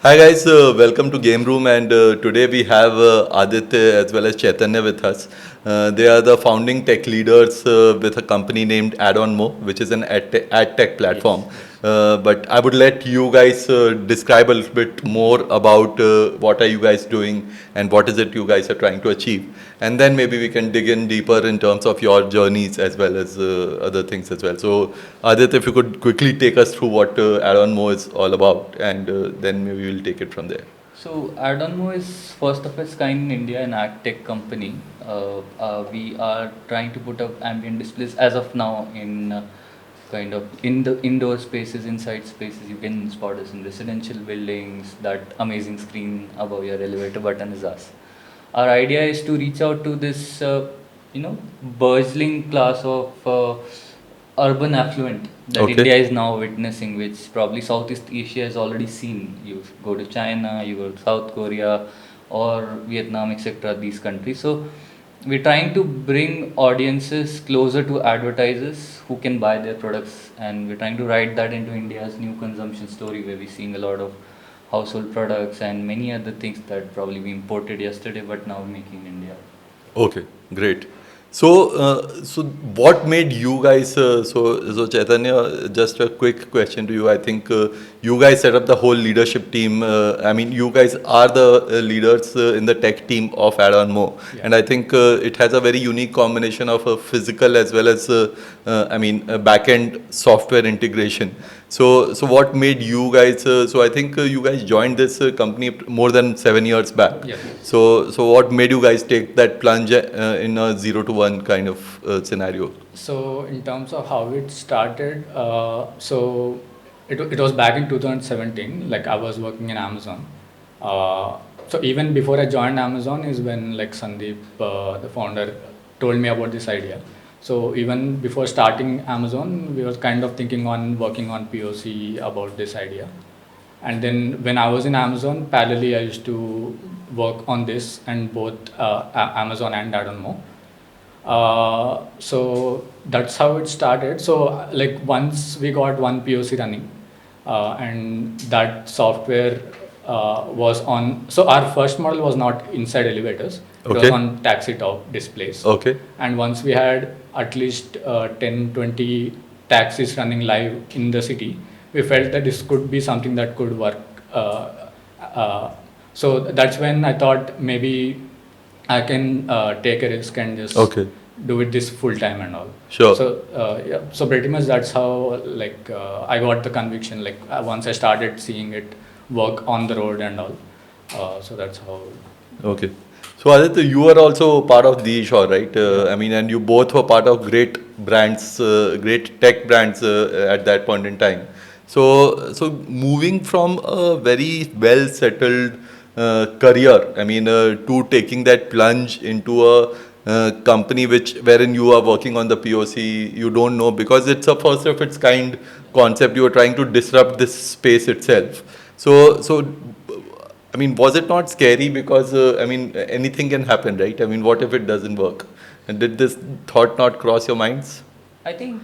Hi guys, welcome to Game Room, and today we have Aditya as well as Chaitanya with us. They are the founding tech leaders with a company named AdOnMo, which is an ad tech platform. Yes, yes. But I would let you guys describe a little bit more about what are you guys doing and what is it you guys are trying to achieve, and then maybe we can dig in deeper in terms of your journeys as well as other things as well. So Aditya, if you could quickly take us through what AdOnMo is all about, and then maybe we'll take it from there. So AdonMo is first of its kind in India, an ad tech company. We are trying to put up ambient displays as of now in kind of in the indoor spaces, inside spaces. You can spot us in residential buildings. That amazing screen above your elevator button is us. Our idea is to reach out to this, burgeoning class of urban affluent that Okay. India is now witnessing, which probably Southeast Asia has already seen. You go to China, you go to South Korea, or Vietnam, etc. These countries. So we're trying to bring audiences closer to advertisers who can buy their products, and we're trying to write that into India's new consumption story, where we're seeing a lot of household products and many other things that probably we imported yesterday but now making in India. Okay, great. So what made you guys? So Chaitanya, just a quick question to you. I think you guys set up the whole leadership team. I mean, you guys are the leaders in the tech team of AdOnMo, Yeah. and I think it has a very unique combination of physical as well as a back-end software integration. So what made you guys? So I think you guys joined this company more than 7 years back. Yes. So what made you guys take that plunge in a 0 to 1 kind of scenario? So in terms of how it started, it was back in 2017. Like I was working in Amazon. So even before I joined Amazon is when like Sandeep, the founder, told me about this idea. So even before starting Amazon, we were kind of thinking on working on POC about this idea. And then when I was in Amazon, parallelly I used to work on this and both Amazon and AdonMo. So that's how it started. So like once we got one POC running, and that software was on. So our first model was not inside elevators. It was Okay. on taxi top displays. Okay. And once we had at least 10, 20 taxis running live in the city, we felt that this could be something that could work. So that's when I thought maybe I can take a risk and just Okay. do it this full time and all. Sure. So yeah, so pretty much that's how like I got the conviction. Like once I started seeing it work on the road and all. So that's how. Okay. So Aditya, you were also part of the Shaw, right? I mean, and you both were part of great brands, great tech brands at that point in time. So moving from a very well settled career, I mean, to taking that plunge into a company wherein you are working on the POC, you don't know, because it's a first of its kind concept. You are trying to disrupt this space itself. So I mean, was it not scary? Because I mean, anything can happen, right? I mean, what if it doesn't work? And did this thought not cross your minds? I think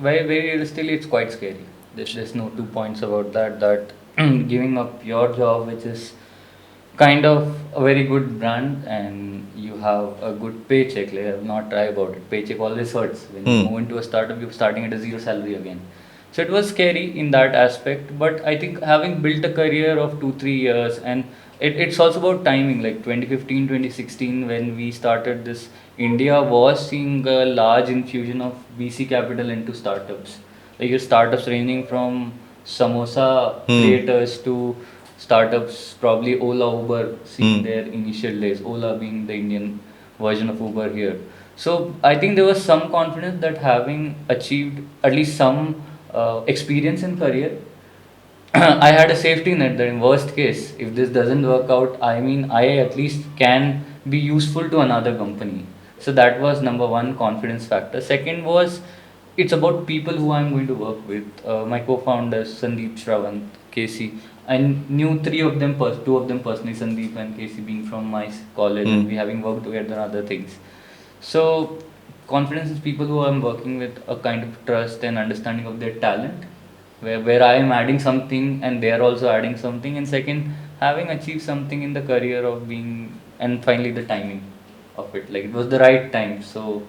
very realistically, it's quite scary. There's no 2 points about that. That giving up your job, which is kind of a very good brand, and you have a good paycheck. Like, I will not try about it. Paycheck always hurts. When you move into a startup, you're starting at a zero salary again. So it was scary in that aspect. But I think having built a career of 2 3 years, and it's also about timing. Like 2015, 2016, when we started this, India was seeing a large infusion of VC capital into startups. Like your startups ranging from samosa creators to startups, probably Ola, Uber, seeing their initial days. Ola being the Indian version of Uber here. So I think there was some confidence that having achieved at least some experience in career, I had a safety net that in worst case, if this doesn't work out, I mean, I at least can be useful to another company. So that was number one confidence factor. Second was it's about people who I'm going to work with. My co-founders, Sandeep, Shravant, Casey. I knew three of them, two of them personally, Sandeep and Casey being from my college, and we having worked together on other things. So confidence is people who I'm working with, a kind of trust and understanding of their talent, where I am adding something and they are also adding something, and second, having achieved something in the career of being, and finally the timing of it, like it was the right time. So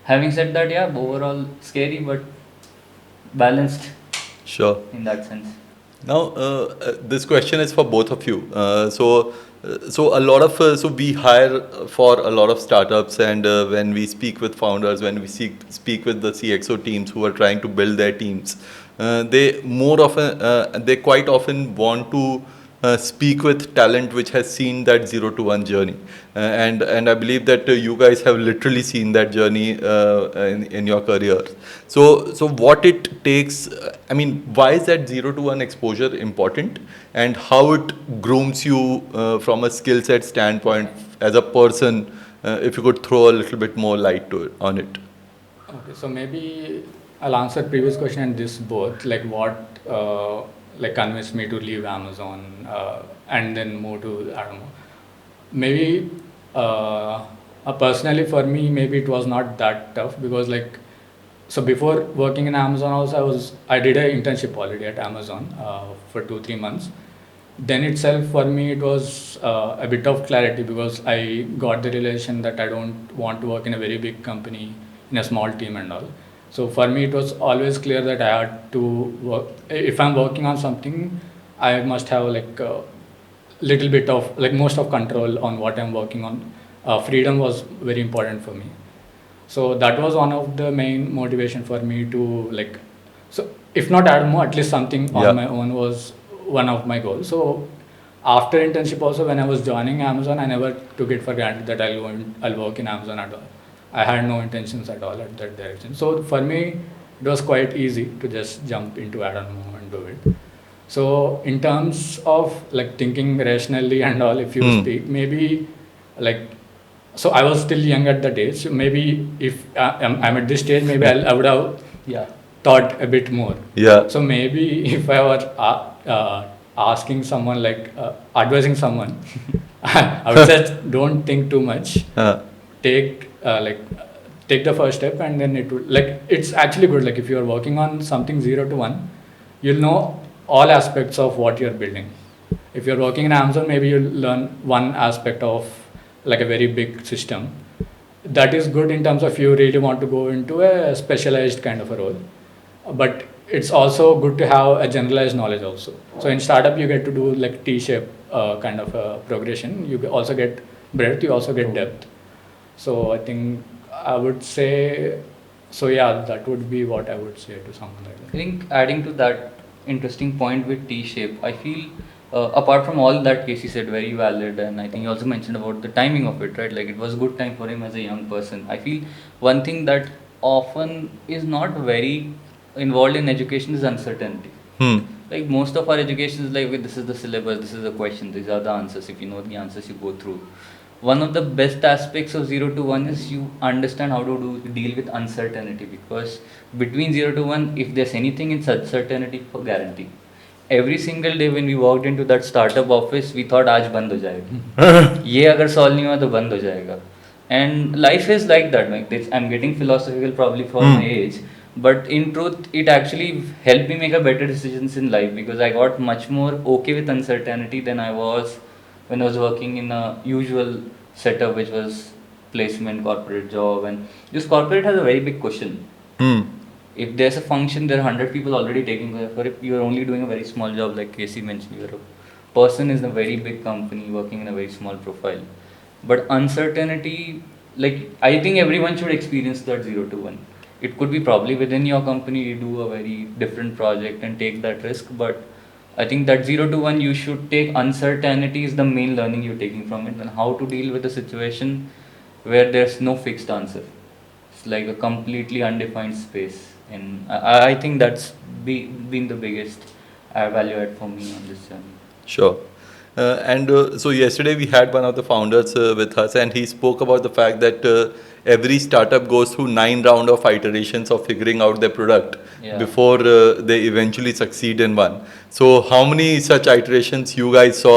having said that, yeah, overall scary but balanced Sure. in that sense. Now, this question is for both of you. So a lot of so we hire for a lot of startups, and when we speak with founders, when we speak with the CXO teams who are trying to build their teams, they quite often want to speak with talent which has seen that 0 to 1 journey, and I believe that you guys have literally seen that journey in your careers. So what it takes, I mean, why is that 0 to 1 exposure important, and how it grooms you from a skill set standpoint as a person, if you could throw a little bit more light to it on it. Okay, so maybe I'll answer previous question and this both. Like what like convinced me to leave Amazon and then move to AdOnMo. Maybe personally for me, maybe it was not that tough because like so before working in Amazon also I did an internship already at Amazon for 2-3 months. Then itself for me it was a bit of clarity because I got the realization that I don't want to work in a very big company in a small team and all. So for me it was always clear that I had to work, if I'm working on something I must have like a little bit of like most of control on what I'm working on. Freedom was very important for me. So that was one of the main motivation for me to like, so if not add more, at least something on my own was one of my goals. So after internship also, when I was joining Amazon, I never took it for granted that I'll work in Amazon at all. I had no intentions at all at that direction. So for me, it was quite easy to just jump into AdOnMo and do it. So in terms of like thinking rationally and all, if you speak, maybe like, so I was still young at that age. So maybe if I'm at this stage, maybe I would have thought a bit more. Yeah. So maybe if I were asking someone like advising someone, I would say don't think too much. Take take the first step, and then it would like it's actually good. Like if you are working on something 0 to 1, you'll know all aspects of what you're building. If you're working in Amazon, maybe you'll learn one aspect of like a very big system. That is good in terms of you really want to go into a specialized kind of a role. But it's also good to have a generalized knowledge also. So in startup, you get to do like T-shape kind of a progression. You also get breadth, you also get depth. So I think I would say, so yeah, that would be what I would say to someone like that. I think adding to that interesting point with T-shape, I feel apart from all that Casey said, very valid, and I think he also mentioned about the timing of it, right? Like it was a good time for him as a young person. I feel one thing that often is not very involved in education is uncertainty. Like most of our education is like, okay, this is the syllabus, this is the question, these are the answers. If you know the answers, you go through. One of the best aspects of 0 to 1 is you understand how to deal with uncertainty, because between 0 to 1, if there's anything, it's uncertainty for guarantee. Every single day when we walked into that startup office, we thought आज बंद हो जाएगा, ये अगर solve नहीं हुआ तो बंद हो जाएगा. And life is like that. Like this, I'm getting philosophical probably for my age, but in truth, it actually helped me make a better decisions in life, because I got much more okay with uncertainty than I was when I was working in a usual setup, which was placement, corporate job. And this corporate has a very big question. If there's a function, there are 100 people already taking care for it. You're only doing a very small job, like Casey mentioned. You're a person in a very big company working in a very small profile. But uncertainty, like I think everyone should experience that 0 to 1. It could be probably within your company, you do a very different project and take that risk. But I think that 0 to 1, you should take uncertainty is the main learning you're taking from it, and how to deal with a situation where there's no fixed answer. It's like a completely undefined space. And I think that's been the biggest value add for me on this journey. Sure. So yesterday we had one of the founders with us, and he spoke about the fact that every startup goes through 9 rounds of iterations of figuring out their product Yeah. before they eventually succeed in one. So how many such iterations you guys saw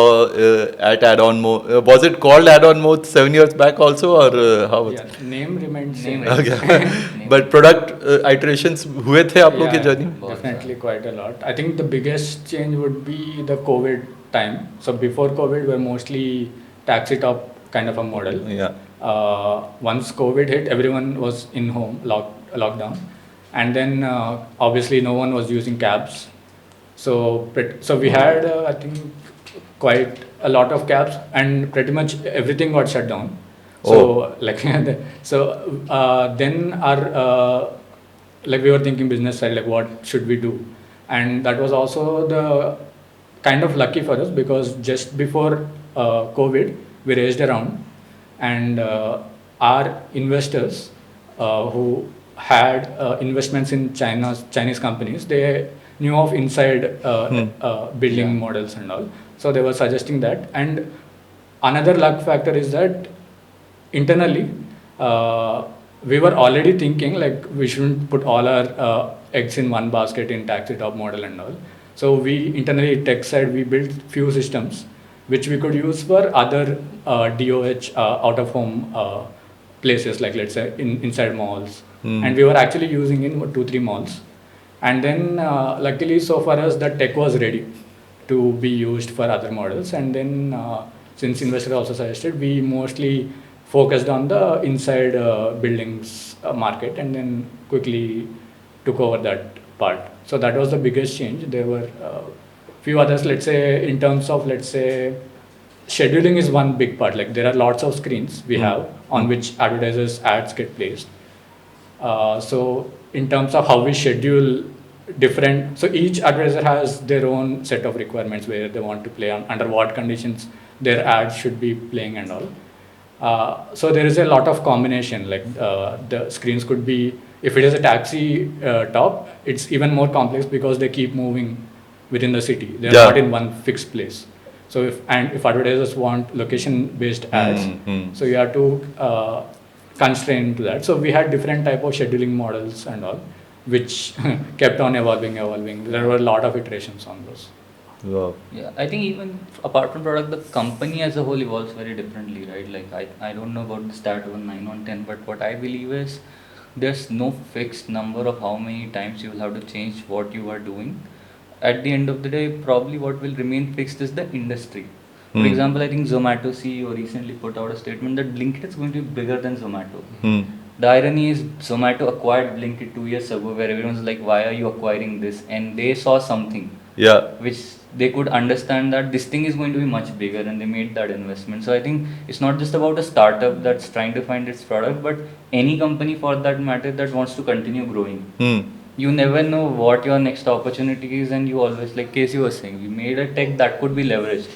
at AdOnMo? Was it called AdOnMo 7 years back also, or how was Yeah, it? name remains Name same. Okay. But product iterations हुए थे आप लोग की Yeah, journey? definitely quite a lot. I think the biggest change would be the COVID time. So before COVID, we were mostly taxi top kind of a model. Yeah. Once COVID hit, everyone was in home lockdown, and then obviously no one was using cabs. So we had I think quite a lot of cabs, and pretty much everything got shut down. So like then our like we were thinking business side, like what should we do, and that was also the kind of lucky for us because just before COVID we raised a round, and our investors who had investments in Chinese companies, they knew of inside building Yeah. models and all, so they were suggesting that. And another luck factor is that internally we were already thinking like we shouldn't put all our eggs in one basket in taxi top model and all. So we internally tech side we built few systems which we could use for other DOH out of home places, like let's say inside malls. And we were actually using in 2-3 malls. And then luckily so for us the tech was ready to be used for other models. And then since investors also suggested, we mostly focused on the inside buildings market, and then quickly took over that part. So that was the biggest change. There were few others, let's say in terms of, let's say, scheduling is one big part. Like there are lots of screens we have on which advertisers ads get placed. So in terms of how we schedule different, so each advertiser has their own set of requirements where they want to play on, under what conditions their ads should be playing and all. So there is a lot of combination, like the screens could be, if it is a taxi top, it's even more complex because they keep moving within the city. They're Yeah. not in one fixed place. So if advertisers want location based ads, so you have to constrain to that. So we had different type of scheduling models and all, which kept on evolving. There were a lot of iterations on those. Wow. Yeah, I think even apart from product, the company as a whole evolves very differently, right? Like I don't know about the stat of 9 on 10, but what I believe is there's no fixed number of how many times you will have to change what you are doing. At the end of the day, probably what will remain fixed is the industry. For example, I think Zomato CEO recently put out a statement that Blinkit is going to be bigger than Zomato. The irony is Zomato acquired Blinkit 2 years ago, where everyone's like, why are you acquiring this? And they saw something. Yeah. Which they could understand that this thing is going to be much bigger, and they made that investment. So I think it's not just about a startup that's trying to find its product, but any company for that matter that wants to continue growing. You never know what your next opportunity is, and you always, like Casey was saying, we made a tech that could be leveraged.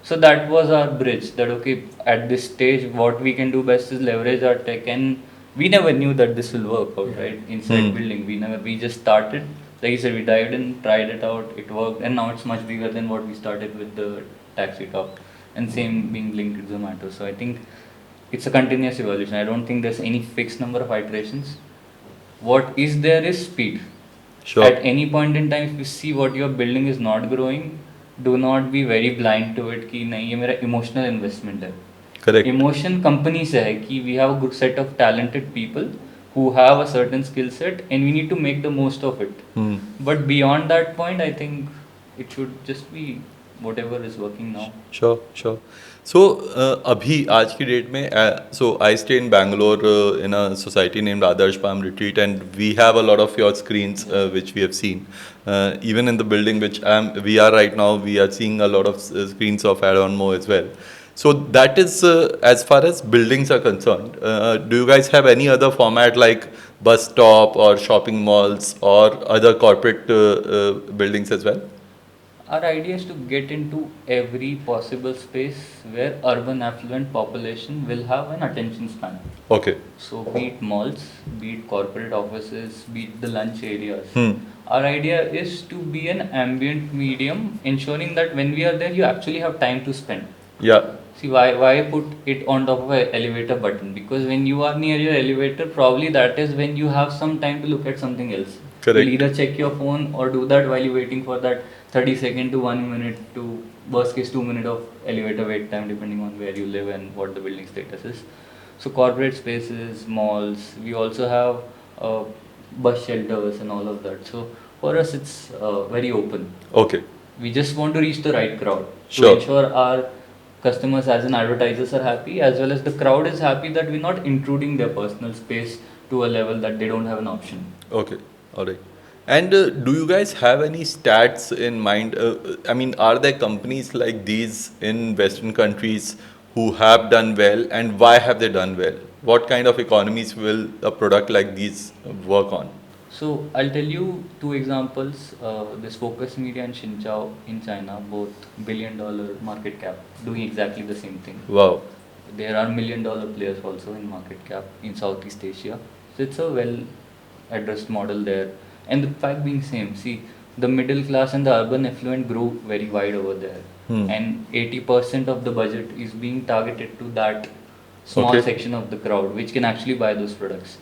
So that was our bridge, that okay, at this stage what we can do best is leverage our tech, and we never knew that this will work out, right? Inside building, we just started, like you said, we dived in, tried it out, it worked, and now it's much bigger than what we started with the taxi top, and same being linked to Zomato. So I think it's a continuous evolution. I don't think there's any fixed number of iterations. What is there is speed. Sure. At any point in time, if you see what you're building is not growing, do not be very blind to it कि नहीं ये मेरा emotional investment है. Correct. Emotion company से है कि we have a good set of talented people who have a certain skill set, and we need to make the most of it. But beyond that point, I think it should just be whatever is working now. Sure. So अभी आज की date में so I stay in Bangalore in a society named Adarsh Palm Retreat, and we have a lot of your screens which we have seen. Even in the building which we are right now, we are seeing a lot of screens of AdOnMo as well. So that is as far as buildings are concerned. Do you guys have any other format like bus stop or shopping malls or other corporate buildings as well? Our idea is to get into every possible space where urban affluent population will have an attention span. Okay. So be it malls, be it corporate offices, be it the lunch areas. Hmm. Our idea is to be an ambient medium, ensuring that when we are there, you actually have time to spend. Yeah. See, why put it on top of an elevator button? Because when you are near your elevator, probably that is when you have some time to look at something else. Correct. You'll either check your phone or do that while you're waiting for that 30 second to 1 minute to worst case 2 minute of elevator wait time, depending on where you live and what the building status is. So corporate spaces, malls, we also have bus shelters and all of that. So for us, it's very open. Okay. We just want to reach the right crowd Sure. to ensure our customers as an advertisers are happy, as well as the crowd is happy that we're not intruding their personal space to a level that they don't have an option. Okay. All right. And do you guys have any stats in mind? I mean, are there companies like these in Western countries who have done well, and why have they done well? What kind of economies will a product like these work on? So I'll tell you two examples. This Focus Media and Xinjiao in China, both $1 billion market cap, doing exactly the same thing. Wow. There are $1 million players also in market cap in Southeast Asia. So it's a well addressed model there. And the fact being same, see, the middle class and the urban affluent grew very wide over there. And 80% of the budget is being targeted to that small Okay. section of the crowd which can actually buy those products.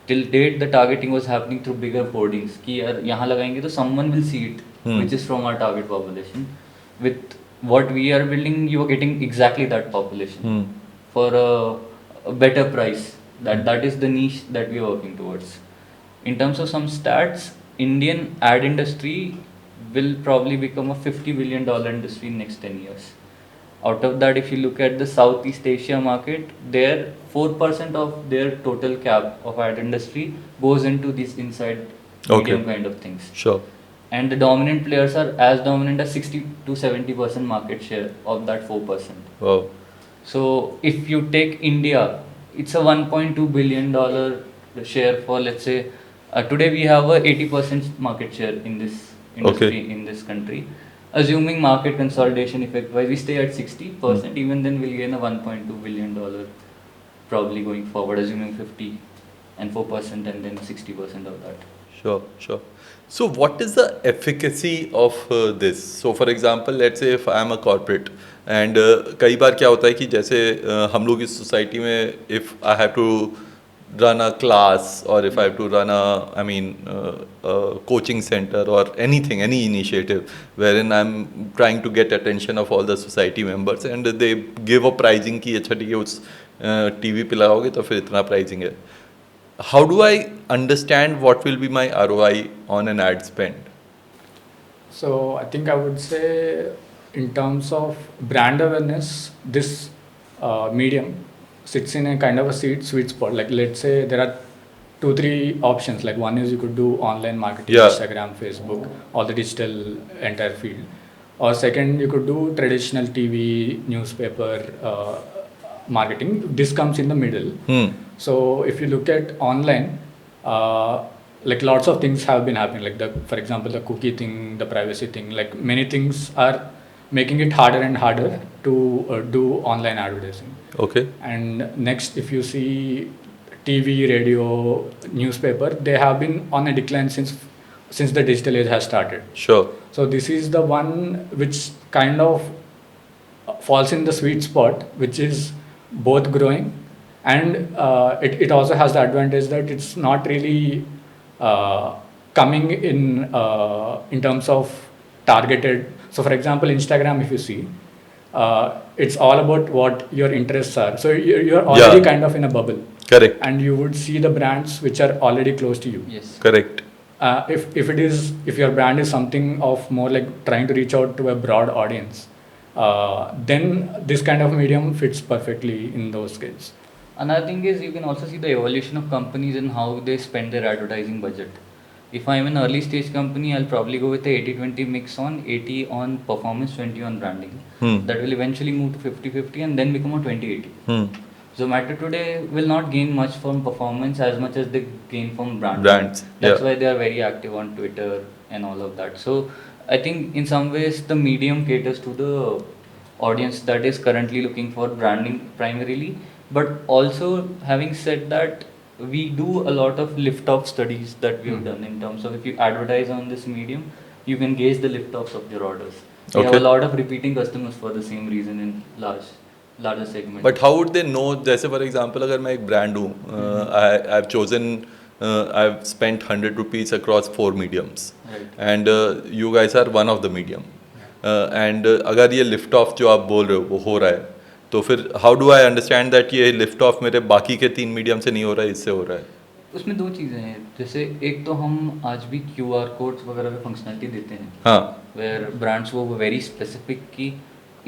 Till date, the targeting was happening through bigger hoardings. कि यार यहाँ लगाएंगे तो someone will see it, which is from our target population. With what we are building, you are getting exactly that population for a better price. That is the niche that we are working towards. In terms of some stats, Indian ad industry will probably become a $50 billion industry in next 10 years. Out of that, if you look at the Southeast Asia market, there 4% of their total cap of ad industry goes into these inside medium kind of things. Sure. And the dominant players are as dominant as 60 to 70% market share of that 4%. Wow. So if you take India, it's a $1.2 billion share for, let's say, today we have a 80% market share in this industry in this country. Assuming market consolidation effect wise, we stay at 60%, even then we'll gain a $1.2 billion probably going forward, assuming 50 and 4% and then 60% of that. Sure, sure. So what is the efficacy of this? So for example, let's say if I am a corporate and कई बार क्या होता है कि जैसे हम लोग इस society में if I have to run a class or if I have to run a coaching center or anything, any initiative wherein I'm trying to get attention of all the society members and they give a pricing कि अच्छा ठीक है उस TV पे लगाओगे तो फिर इतना pricing है. How do I understand what will be my ROI on an ad spend? So I think I would say in terms of brand awareness, this medium sits in a kind of a sweet spot. Like let's say there are 2-3 options. Like one is you could do online marketing, Instagram, Facebook, all the digital entire field. Or second, you could do traditional TV, newspaper marketing. This comes in the middle. So if you look at online, like lots of things have been happening. Like for example, the cookie thing, the privacy thing. Like many things are making it harder and harder to do online advertising. Okay. And next, if you see TV, radio, newspaper, they have been on a decline since the digital age has started. Sure. So this is the one which kind of falls in the sweet spot, which is both growing and it also has the advantage that it's not really coming in terms of targeted. So for example, Instagram, if you see, it's all about what your interests are. So you're already kind of in a bubble. Correct. And you would see the brands which are already close to you. Yes. Correct. If your brand is something of more like trying to reach out to a broad audience, then this kind of medium fits perfectly in those cases. Another thing is you can also see the evolution of companies and how they spend their advertising budget. If I'm an early stage company, I'll probably go with a 80-20 mix on 80 on performance, 20 on branding. That will eventually move to 50-50 and then become a 20-80. Zomato today will not gain much from performance as much as they gain from branding. Brands. That's why they are very active on Twitter and all of that. So I think in some ways the medium caters to the audience that is currently looking for branding primarily, but also having said that, we do a lot of lift-off studies that we've done in terms of if you advertise on this medium, you can gauge the lift-offs of your orders. We have a lot of repeating customers for the same reason in larger segment. But how would they know? जैसे for example, अगर मैं एक brand हूँ, I've chosen, I've spent 100 rupees across 4 mediums, Right. and you guys are one of the medium, and अगर ये lift off जो आप बोल रहे हो वो हो रहा है, तो फिर how do I understand that ये lift off मेरे बाकी के 3 medium से नहीं हो रहा है, इससे हो रहा है? उसमें दो चीज़ें हैं, जैसे एक तो हम आज भी QR कोड्स वगैरह पे फंक्शनलिटी देते हैं, हाँ, वेयर ब्रांड्स वो वेरी स्पेसिफिक की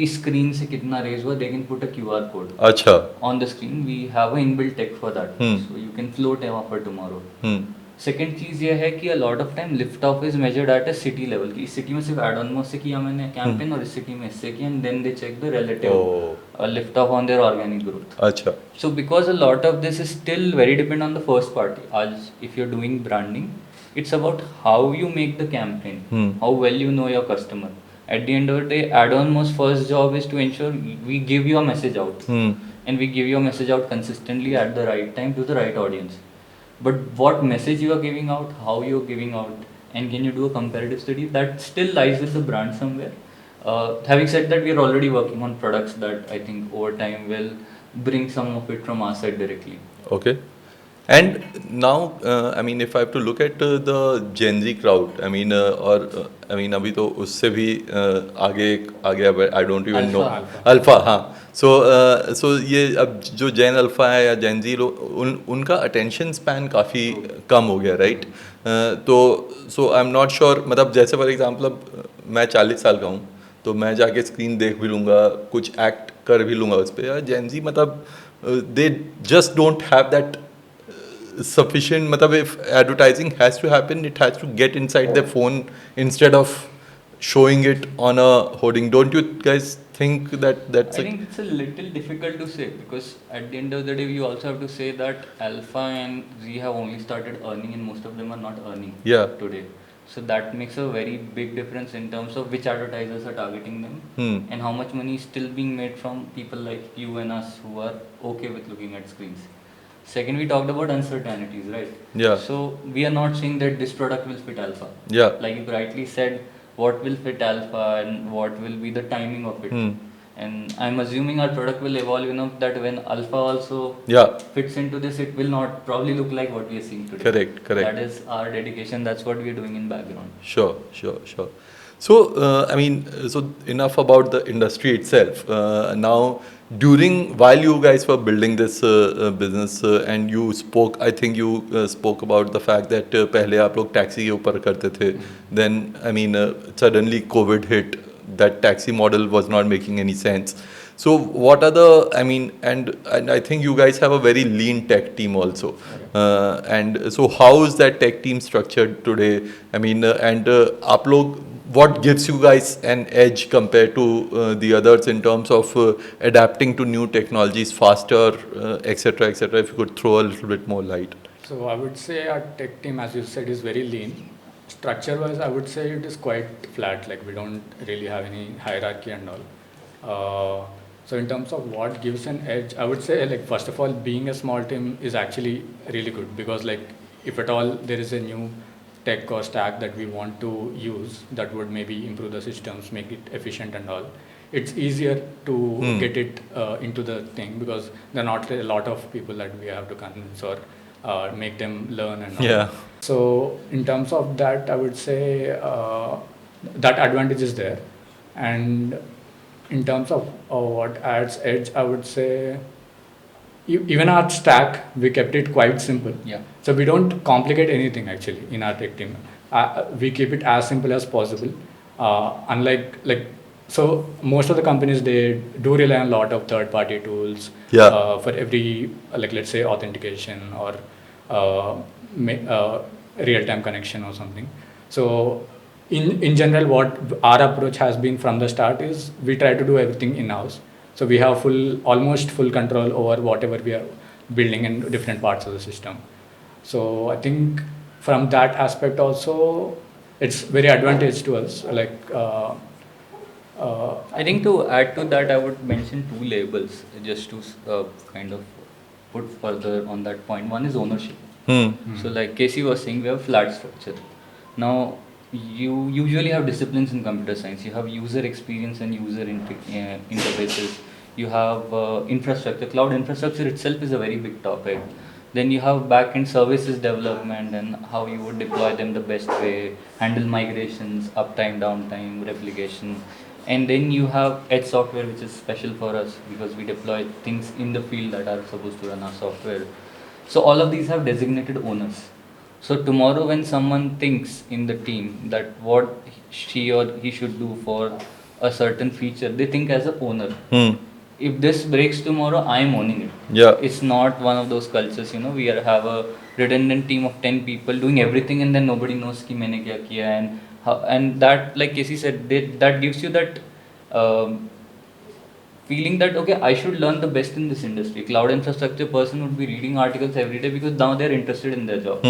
इस स्क्रीन से कितना रेज हुआ, they can put a QR code अच्छा, on the screen. We have a inbuilt tech for that, so you can float an offer tomorrow. Second चीज़ ये है कि a lot of time lift off is measured at a city level, कि इस city में सिर्फ AdOnMo से किया मैंने कैंपेन और इस सिटी में इससे किया, and then they check the relative lift off on their organic growth. अच्छा, So because a lot of this is still very dependent on the first party. As if you're doing branding, it's about how you make the campaign, how well you know your customer. At the end of the day, AdOnMo's first job is to ensure we give your message out, and we give your message out consistently at the right time to the right audience. But what message you are giving out, how you are giving out, and can you do a comparative study, that still lies with the brand somewhere. Having said that, we are already working on products that I think over time will bring some of it from our side directly. okay. And now, I mean, if I have to look at the Gen Z crowd, I mean, I mean, अभी तो उससे भी आगे I don't even know. Alpha, हाँ. So ये अब जो Gen Alpha है या Gen Z लोग, उनका attention span काफ़ी कम हो गया, right? तो so I'm not sure, मतलब जैसे for example अब मैं 40 साल का हूँ, तो मैं जाके स्क्रीन देख भी लूँगा, कुछ एक्ट कर भी लूँगा उस पर. Gen Z मतलब they just don't have that sufficient, matlab, if advertising has to happen, it has to get inside their phone instead of showing it on a hoarding. Don't you guys think that that's I think it's a little difficult to say, because at the end of the day you also have to say that Alpha and Z have only started earning and most of them are not earning today. So that makes a very big difference in terms of which advertisers are targeting them and how much money is still being made from people like you and us who are okay with looking at screens. Second, we talked about uncertainties, right? Yeah. So we are not saying that this product will fit Alpha. Yeah. Like you rightly said, what will fit Alpha and what will be the timing of it. And I'm assuming our product will evolve enough that when Alpha also fits into this, it will not probably look like what we are seeing today. Correct. That is our dedication. That's what we are doing in background. Sure. So, I mean, so enough about the industry itself. Now, while you guys were building this business, and you spoke, I think you spoke about the fact that पहले आप लोग taxi के ऊपर करते थे. Then, I mean, suddenly COVID hit. That taxi model was not making any sense. So what are the, I mean, and I think you guys have a very lean tech team also. And so how is that tech team structured today? I mean, and आप लोग, what gives you guys an edge compared to the others in terms of adapting to new technologies faster, etc., etc. If you could throw a little bit more light. So I would say our tech team, as you said, is very lean. Structure-wise, I would say it is quite flat. Like we don't really have any hierarchy and all. So in terms of what gives an edge, I would say, like, first of all, being a small team is actually really good, because like if at all there is a new tech or stack that we want to use that would maybe improve the systems, make it efficient and all, it's easier to get it into the thing, because there are not a lot of people that we have to convince or make them learn and all. Yeah. So in terms of that, I would say that advantage is there. And in terms of what adds edge, I would say even our stack, we kept it quite simple. Yeah. So we don't complicate anything actually in our tech team. We keep it as simple as possible. Unlike so most of the companies, they do rely on a lot of third-party tools for every, like, let's say authentication or real-time connection or something. So in general, what our approach has been from the start is we try to do everything in-house. So we have almost full control over whatever we are building in different parts of the system. So I think from that aspect also, it's very advantage to us. I think to add to that, I would mention two labels just to kind of put further on that point. One is ownership. So, like Casey was saying, we have flat structure. Now, you usually have disciplines in computer science. You have user experience and user interfaces. You have infrastructure. Cloud infrastructure itself is a very big topic. Then you have back-end services development and how you would deploy them the best way, handle migrations, uptime, downtime, replication. And then you have edge software, which is special for us because we deploy things in the field that are supposed to run our software. So all of these have designated owners. So tomorrow when someone thinks in the team that what she or he should do for a certain feature, they think as a owner. If this breaks tomorrow, I am owning it. Yeah. It's not one of those cultures, we have a redundant team of 10 people doing everything and then nobody knows ki maine kya kiya, and and that, like Casey said, that gives you that feeling that okay, I should learn the best in this industry. Cloud infrastructure person would be reading articles every day because now they're interested in their job.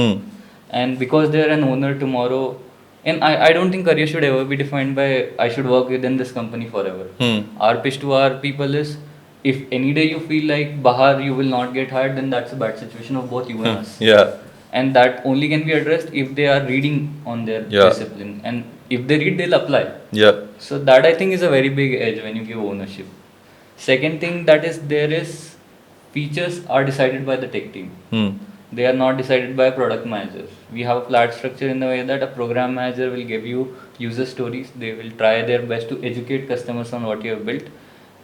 And because they're an owner tomorrow, and I don't think career should ever be defined by I should work within this company forever. Our pitch to our people is, if any day you feel like Bahar you will not get hired, then that's a bad situation of both you and us. Yeah. And that only can be addressed if they are reading on their discipline, and if they read, they'll apply. Yeah. So that I think is a very big edge when you give ownership. Second thing that is there is features are decided by the tech team. They are not decided by product managers. We have a flat structure in the way that a program manager will give you user stories. They will try their best to educate customers on what you have built.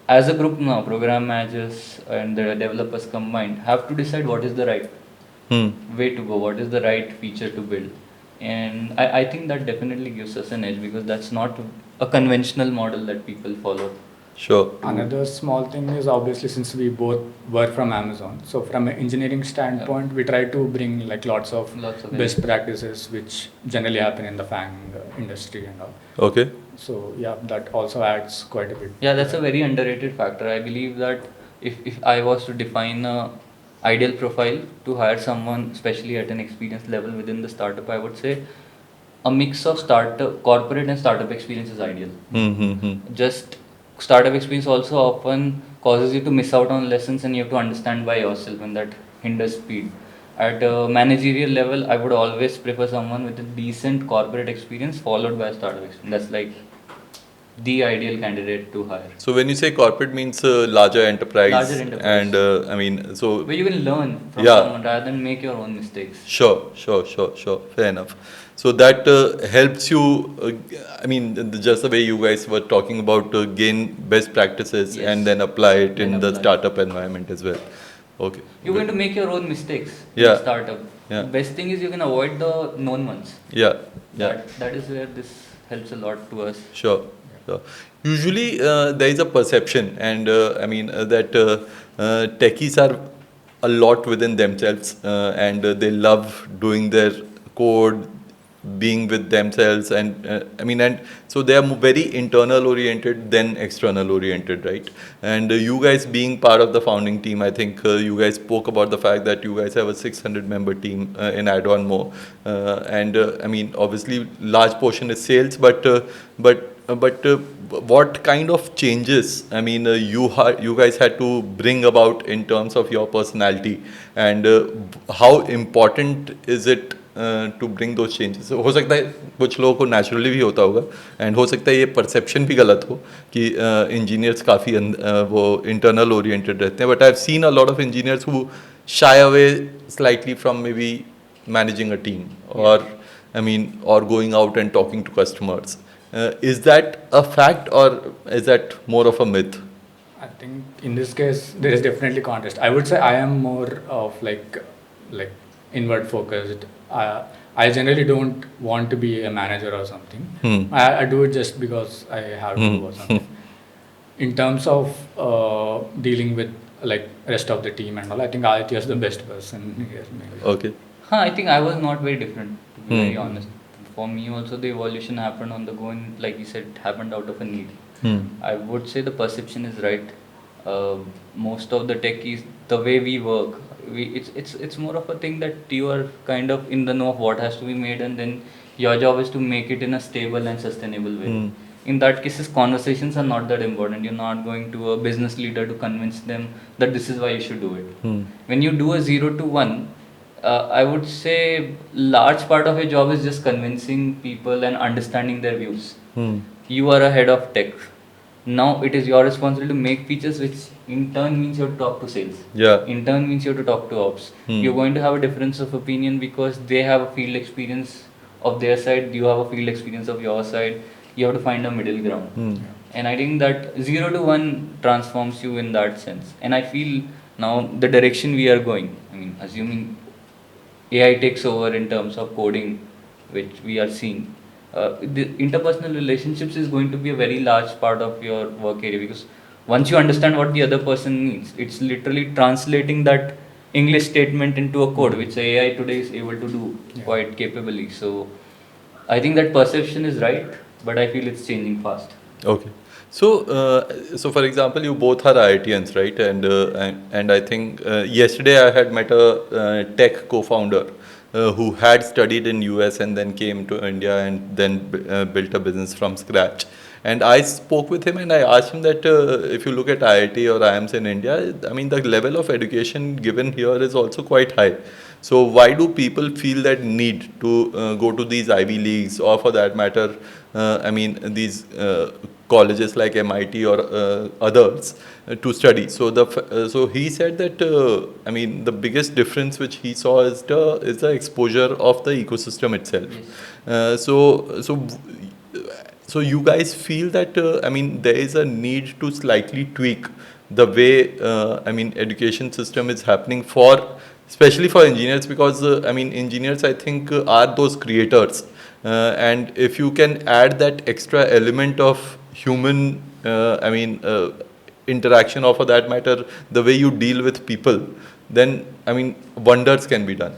As a group now, program managers and the developers combined have to decide what is the right way to go, what is the right feature to build. And I think that definitely gives us an edge because that's not a conventional model that people follow. Sure. Another small thing is obviously since we both work from Amazon, so from an engineering standpoint, we try to bring like lots of best practices which generally happen in the FANG industry and all. Okay. So yeah, that also adds quite a bit. Yeah, that's a very underrated factor. I believe that if I was to define a ideal profile to hire someone, especially at an experience level within the startup, I would say a mix of corporate and startup experience is ideal. Just startup experience also often causes you to miss out on lessons and you have to understand by yourself, and that hinders speed. At a managerial level, I would always prefer someone with a decent corporate experience followed by a startup experience. That's like the ideal candidate to hire. So when you say corporate means larger enterprise. Larger enterprise. And I mean, so where you can learn from someone rather than make your own mistakes. Sure. Fair enough. So that helps you, I mean, just the way you guys were talking about gain best practices and then apply it in the startup environment as well. Okay. You're going to make your own mistakes in startup. The best thing is you can avoid the known ones. That is where this helps a lot to us. Sure. Usually there is a perception, and I mean that techies are a lot within themselves, and they love doing their code, being with themselves, and I mean, and so they are very internal oriented than external oriented, right? And you guys being part of the founding team, I think you guys spoke about the fact that you guys have a 600 member team in AdOnMo, and I mean, obviously large portion is sales, but what kind of changes, I mean, you guys had to bring about in terms of your personality, and how important is it to bring those changes? हो सकता है कुछ लोगों को naturally भी होता होगा, and हो सकता है ये perception भी गलत हो कि engineers काफ़ी वो internal oriented रहते हैं, but I've seen a lot of engineers who shy away slightly from maybe managing a team or I mean or going out and talking to customers. Is that a fact or is that more of a myth? I think in this case there is definitely contrast. I would say I am more of like inward focused. I generally don't want to be a manager or something. I do it just because I have to or something. In terms of dealing with like rest of the team and all, I think Aditya is the best person here. Maybe. Okay. I think I was not very different, to be very honest. For me also the evolution happened on the go, and like you said, it happened out of a need. I would say the perception is right. Most of the techies, the way we work, it's more of a thing that you are kind of in the know of what has to be made, and then Your job is to make it in a stable and sustainable way. Hmm. In that cases, conversations are not that important. You're not going to a business leader to convince them that this is why you should do it. Hmm. When you do a 0 to 1, I would say large part of your job is just convincing people and understanding their views. Hmm. You are a head of tech. Now it is your responsibility to make features, which in turn means you have to talk to sales. Yeah. In turn means you have to talk to ops. You're going to have a difference of opinion because they have a field experience of their side, you have a field experience of your side. You have to find a middle ground. Hmm. And I think that 0 to 1 transforms you in that sense. And I feel now the direction we are going, I mean, assuming AI takes over in terms of coding, which we are seeing, the interpersonal relationships is going to be a very large part of your work area, because once you understand what the other person needs, it's literally translating that English statement into a code, which AI today is able to do quite capably. So I think that perception is right, but I feel it's changing fast. Okay. So for example, you both are IITians, right? And I think yesterday I had met a tech co-founder who had studied in US and then came to India and then built a business from scratch. And I spoke with him and I asked him that if you look at IIT or IIMs in India, I mean, the level of education given here is also quite high. So why do people feel that need to go to these Ivy Leagues, or for that matter, I mean, these colleges like MIT or others to study? So he said that I mean, the biggest difference which he saw is the exposure of the ecosystem itself. Yes. So you guys feel that I mean, there is a need to slightly tweak the way I mean, education system is happening for, especially for engineers, because I mean, engineers, I think are those creators, and if you can add that extra element of human I mean, interaction, or for that matter the way you deal with people, then I mean, wonders can be done.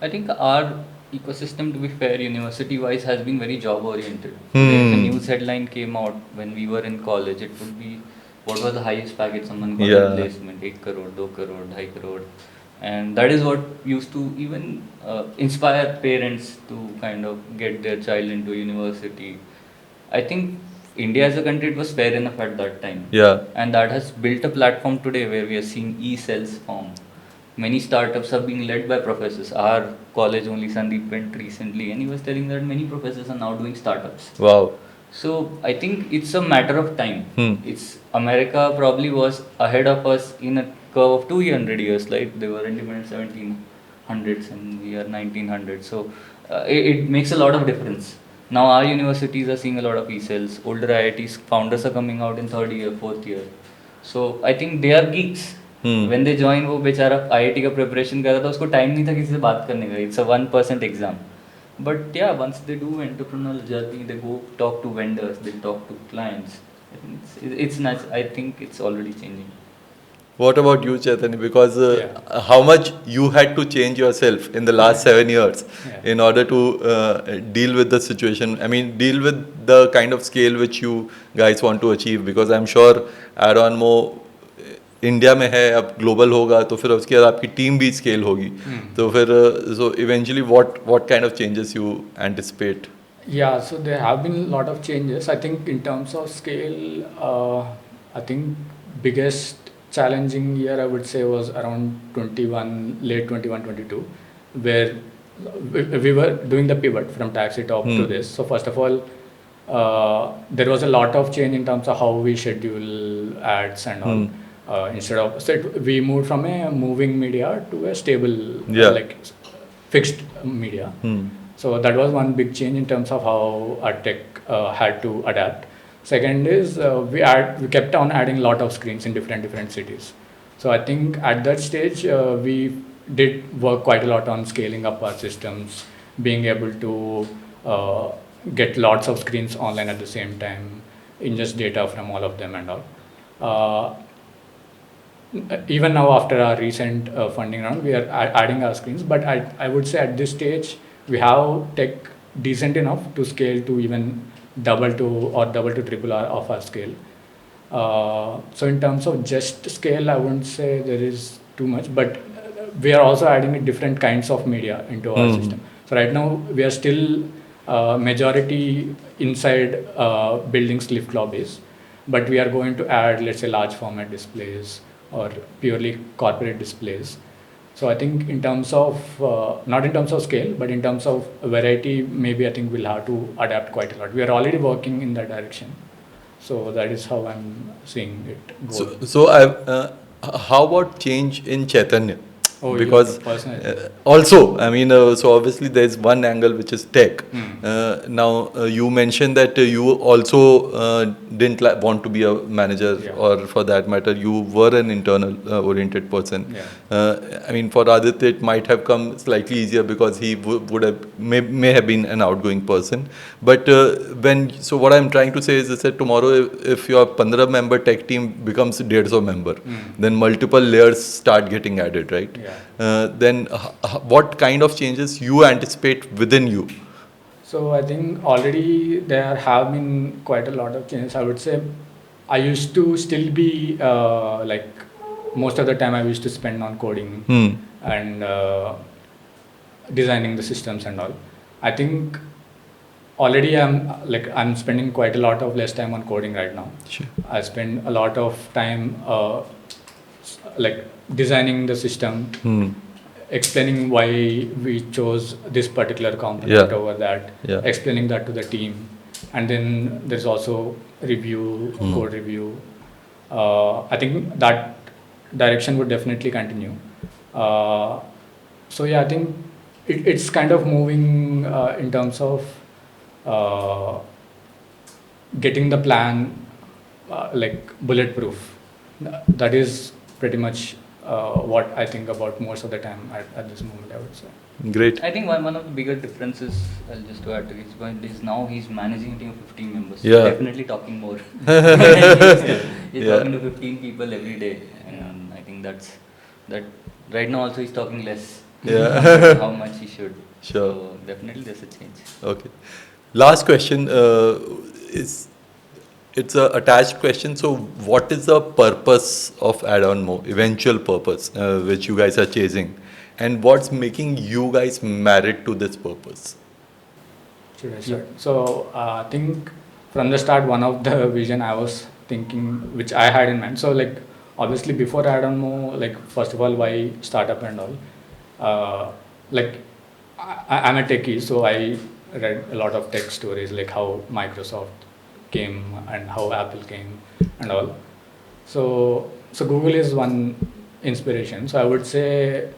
I think our ecosystem, to be fair, university wise, has been very job oriented. If a news headline came out when we were in college, it would be what was the highest package someone got in placement, 8 crore, 2 crore, 2.5 crore. And that is what used to even inspire parents to kind of get their child into university. I think India as a country, it was fair enough at that time. Yeah. And that has built a platform today where we are seeing e-cells form. Many startups are being led by professors. Our college only Sandeep went recently, and he was telling that many professors are now doing startups. Wow. So I think it's a matter of time. Hmm. It's America probably was ahead of us in a curve of 200 years. Like they were independent 1700s and we are 1900s. So it makes a lot of difference. Now our universities are seeing a lot of e-cells. Older IITs founders are coming out in third year, fourth year. So I think they are geeks. When they join, वो बेचारा IIT का preparation कर रहा था, उसको time नहीं था किसी से बात करने का. It's a 1% exam. But yeah, once they do entrepreneurial journey, they go talk to vendors, they talk to clients. I think it's nice. I think it's already changing. What about you, Chaitanya? Because how much you had to change yourself in the last 7 years in order to deal with the situation? I mean, deal with the kind of scale which you guys want to achieve. Because I'm sure AdOnMo India में है, अब global होगा, तो फिर उसके बाद आपकी team भी स्केल होगी. तो फिर so eventually what kind of changes you anticipate? Yeah, so there have been a lot of changes. I think in terms of scale, I think biggest challenging year I would say was around 21, late 21, 22, where we were doing the pivot from taxi top to this. So first of all, there was a lot of change in terms of how we schedule ads and all. Instead of we moved from a moving media to a stable like fixed media. So that was one big change in terms of how our tech had to adapt. Second is we kept on adding a lot of screens in different cities. So I think at that stage we did work quite a lot on scaling up our systems, being able to get lots of screens online at the same time, ingest data from all of them and all. Even now after our recent funding round, we are adding our screens, but I would say at this stage we have tech decent enough to scale to even double to triple of our scale. So in terms of just scale, I wouldn't say there is too much, but we are also adding different kinds of media into our system. So right now we are still majority inside building flip lobbies, but we are going to add, let's say, large format displays or purely corporate displays. So I think in terms of, not in terms of scale, but in terms of variety, maybe I think we'll have to adapt quite a lot. We are already working in that direction. So that is how I'm seeing it go. How about change in Chaitanya? Oh, Because personally. also, I mean, so obviously there's one angle which is tech. Now, you mentioned that you also didn't want to be a manager, Yeah. or for that matter, you were an internal oriented person. Yeah. I mean, for Aditya, it might have come slightly easier because he would have may have been an outgoing person. But so what I'm trying to say is that tomorrow, if your 15-member tech team becomes 150 member, then multiple layers start getting added, right? Yeah. Then what kind of changes you anticipate within you? So I think already there have been quite a lot of changes. I would say I used to still be like most of the time I used to spend on coding and designing the systems and all. I think already I'm spending quite a lot of less time on coding right now. Sure. I spend a lot of time like designing the system, explaining why we chose this particular component over that, explaining that to the team, and then there's also review, code review. I think that direction would definitely continue. So yeah, I think it's kind of moving in terms of getting the plan like bulletproof. That is pretty much what I think about most of the time at this moment, I would say. Great. I think one of the bigger differences, I'll just to add to his point, is now he's managing a team of 15 members. Yeah. Definitely talking more. He's talking to 15 people every day, and I think that right now also he's talking less. Yeah. How much he should. Sure. So definitely there's a change. Okay. Last question it's a attached question. So, what is the purpose of AdOnMo? Eventual purpose which you guys are chasing, and what's making you guys married to this purpose? Should I start? So I think from the start, one of the vision I was thinking, which I had in mind. So like obviously before AdOnMo, like first of all, why startup and all. Like I'm a techie, so I read a lot of tech stories, like how Microsoft came and how Apple came and all. So Google is one inspiration. So I would say,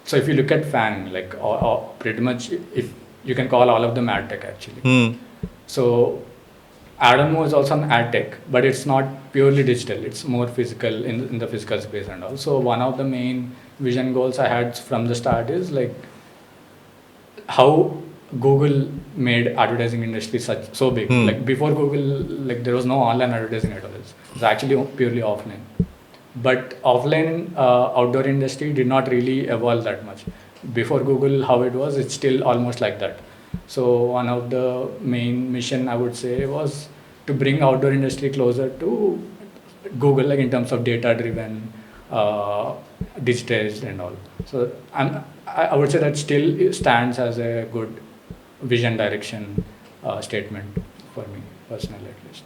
so if you look at FANG, like or pretty much, if you can call all of them ad tech actually. So AdOnMo is also an ad tech, but it's not purely digital. It's more physical in the physical space and all. So one of the main vision goals I had from the start is like how Google made advertising industry so big. Like before Google, like there was no online advertising at all. It was actually purely offline. But offline outdoor industry did not really evolve that much. Before Google, how it was, it's still almost like that. So one of the main mission I would say was to bring outdoor industry closer to Google, like in terms of data driven, digitized and all. So I would say that still stands as a good vision direction statement for me personally at least.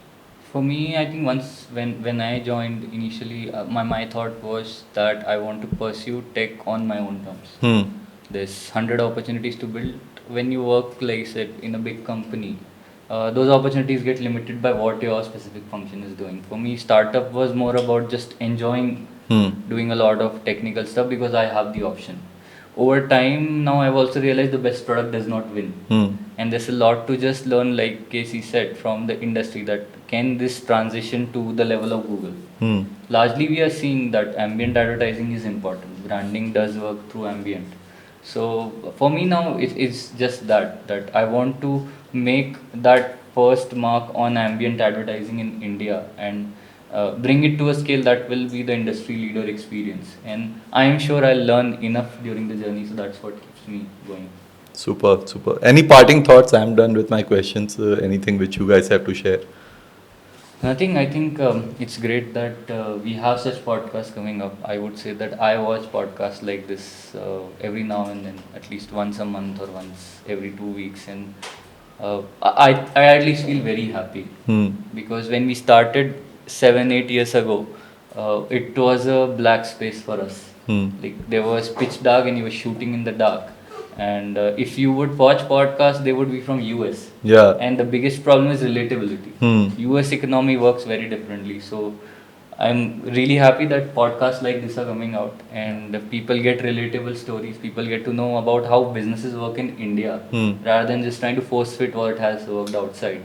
For me, I think once when I joined initially, my thought was that I want to pursue tech on my own terms. There's 100 opportunities to build. When you work, like I said, in a big company, those opportunities get limited by what your specific function is doing. For me, startup was more about just enjoying doing a lot of technical stuff because I have the option. Over time, now I've also realized the best product does not win. And there's a lot to just learn, like Casey said, from the industry, that can this transition to the level of Google. Largely, we are seeing that ambient advertising is important. Branding does work through ambient. So for me now, it's just that I want to make that first mark on ambient advertising in India and bring it to a scale that will be the industry leader experience. And I am sure I'll learn enough during the journey, so that's what keeps me going. Super. Any parting thoughts? I'm done with my questions. Anything which you guys have to share? Nothing. I think it's great that we have such podcasts coming up. I would say that I watch podcasts like this every now and then, at least once a month or once every 2 weeks, and I at least feel very happy because when we started 7-8 years ago, it was a black space for us. Like there was pitch dark and you were shooting in the dark. And if you would watch podcasts, they would be from US. Yeah. And the biggest problem is relatability. US economy works very differently. So I'm really happy that podcasts like this are coming out and people get relatable stories. People get to know about how businesses work in India rather than just trying to force fit what has worked outside.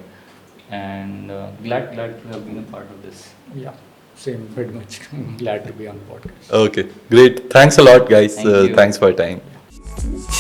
And glad to have been a part of this. Yeah, same, pretty much. Glad to be on the podcast. Okay, great. Thanks a lot, guys. Thank you. Thanks for your time. Yeah.